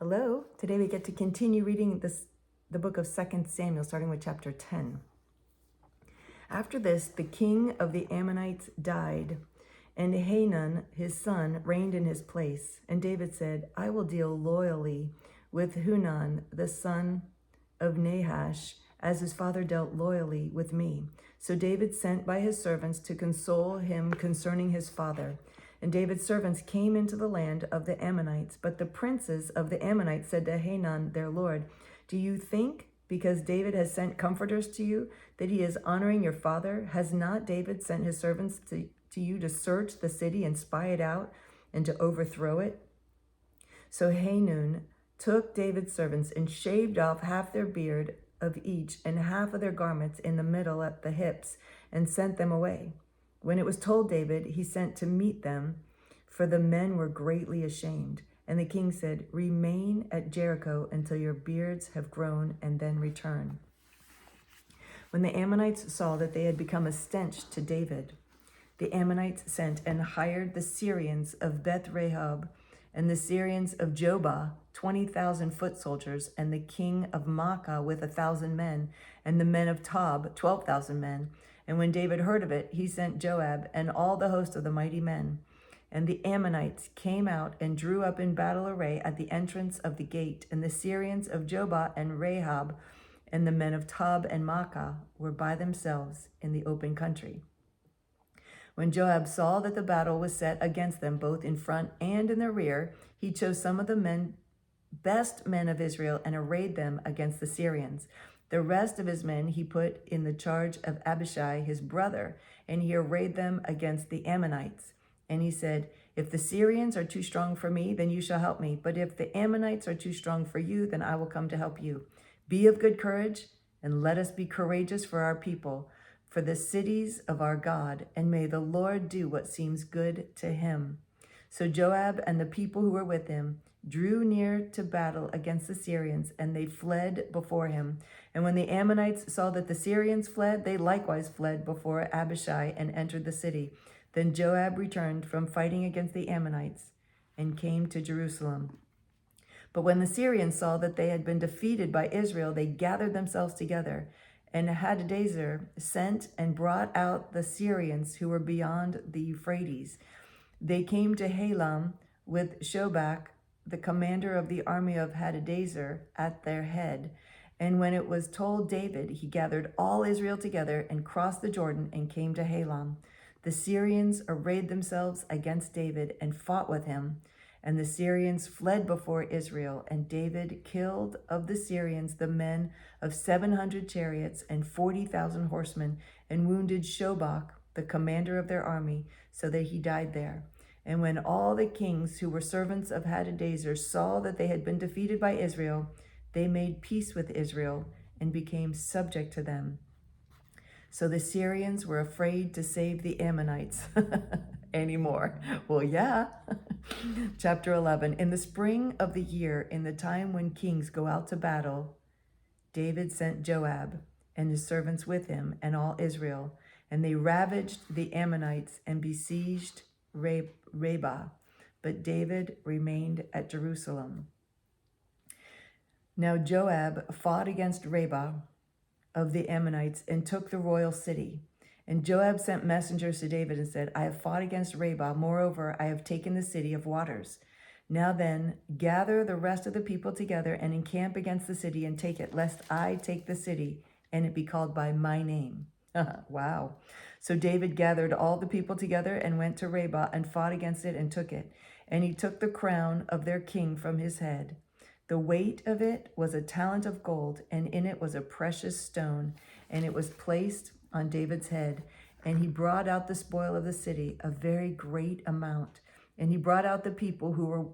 Hello. Today we get to continue reading the book of 2 Samuel, starting with chapter 10. After this, the king of the Ammonites died, and Hanun, his son, reigned in his place. And David said, I will deal loyally with Hanun, the son of Nahash, as his father dealt loyally with me. So David sent by his servants to console him concerning his father. And David's servants came into the land of the Ammonites. But the princes of the Ammonites said to Hanun, their lord, do you think, because David has sent comforters to you, that he is honoring your father? Has not David sent his servants to you to search the city and spy it out and to overthrow it? So Hanun took David's servants and shaved off half their beard of each and half of their garments in the middle at the hips and sent them away. When it was told David, he sent to meet them, for the men were greatly ashamed. And the king said, remain at Jericho until your beards have grown, and then return. When the Ammonites saw that they had become a stench to David, the Ammonites sent and hired the Syrians of Beth Rehob and the Syrians of Jobah, 20,000 foot soldiers, and the king of Maacah with 1,000 men, and the men of Tob, 12,000 men. And when David heard of it, he sent Joab and all the host of the mighty men. And the Ammonites came out and drew up in battle array at the entrance of the gate. And the Syrians of Jobah and Rehob and the men of Tob and Maacah were by themselves in the open country. When Joab saw that the battle was set against them both in front and in the rear, he chose some of the best men of Israel and arrayed them against the Syrians. The rest of his men he put in the charge of Abishai, his brother, and he arrayed them against the Ammonites. And he said, if the Syrians are too strong for me, then you shall help me. But if the Ammonites are too strong for you, then I will come to help you. Be of good courage, and let us be courageous for our people, for the cities of our God, and may the Lord do what seems good to him. So Joab and the people who were with him drew near to battle against the Syrians, and they fled before him. And when the Ammonites saw that the Syrians fled, they likewise fled before Abishai and entered the city. Then Joab returned from fighting against the Ammonites and came to Jerusalem. But when the Syrians saw that they had been defeated by Israel, they gathered themselves together. And Hadadezer sent and brought out the Syrians who were beyond the Euphrates. They came to Halam with Shobach, the commander of the army of Hadadezer, at their head. And when it was told David, he gathered all Israel together and crossed the Jordan and came to Halam. The Syrians arrayed themselves against David and fought with him. And the Syrians fled before Israel, and David killed of the Syrians the men of 700 chariots and 40,000 horsemen, and wounded Shobach, the commander of their army, so that he died there. And when all the kings who were servants of Hadadezer saw that they had been defeated by Israel, they made peace with Israel and became subject to them. So the Syrians were afraid to save the Ammonites anymore. Well, yeah. Chapter 11. In the spring of the year, in the time when kings go out to battle, David sent Joab and his servants with him and all Israel, and they ravaged the Ammonites and besieged Rabbah. But David remained at Jerusalem. Now Joab fought against Rabbah of the Ammonites and took the royal city. And Joab sent messengers to David and said, I have fought against Rabbah. Moreover, I have taken the city of waters. Now then, gather the rest of the people together and encamp against the city and take it, lest I take the city and it be called by my name. Wow. So David gathered all the people together and went to Rabbah and fought against it and took it. And he took the crown of their king from his head. The weight of it was a talent of gold, and in it was a precious stone, and it was placed on David's head. And he brought out the spoil of the city, a very great amount. And he brought out the people who were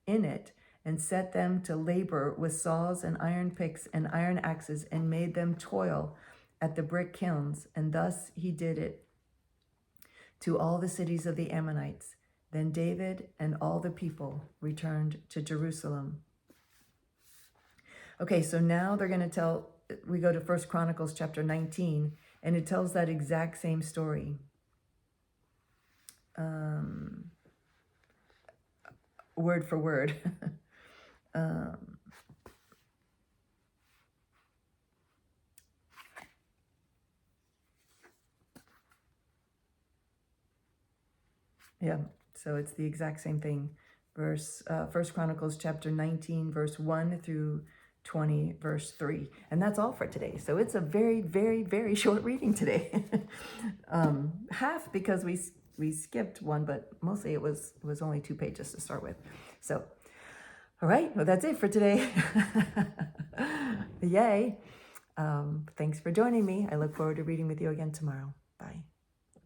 in it, and set them to labor with saws and iron picks and iron axes, and made them toil at the brick kilns. And thus he did it to all the cities of the Ammonites. Then David and all the people returned to Jerusalem. Okay, so now they're going to we go to 1 Chronicles chapter 19, and it tells that exact same story. Word for word. Yeah, so it's the exact same thing. First Chronicles chapter 19, verse 1 through 20, verse 3. And that's all for today. So it's a very, very, very short reading today. Half because we skipped one, but mostly it was only 2 pages to start with. So, all right, well, that's it for today. Yay. Thanks for joining me. I look forward to reading with you again tomorrow. Bye.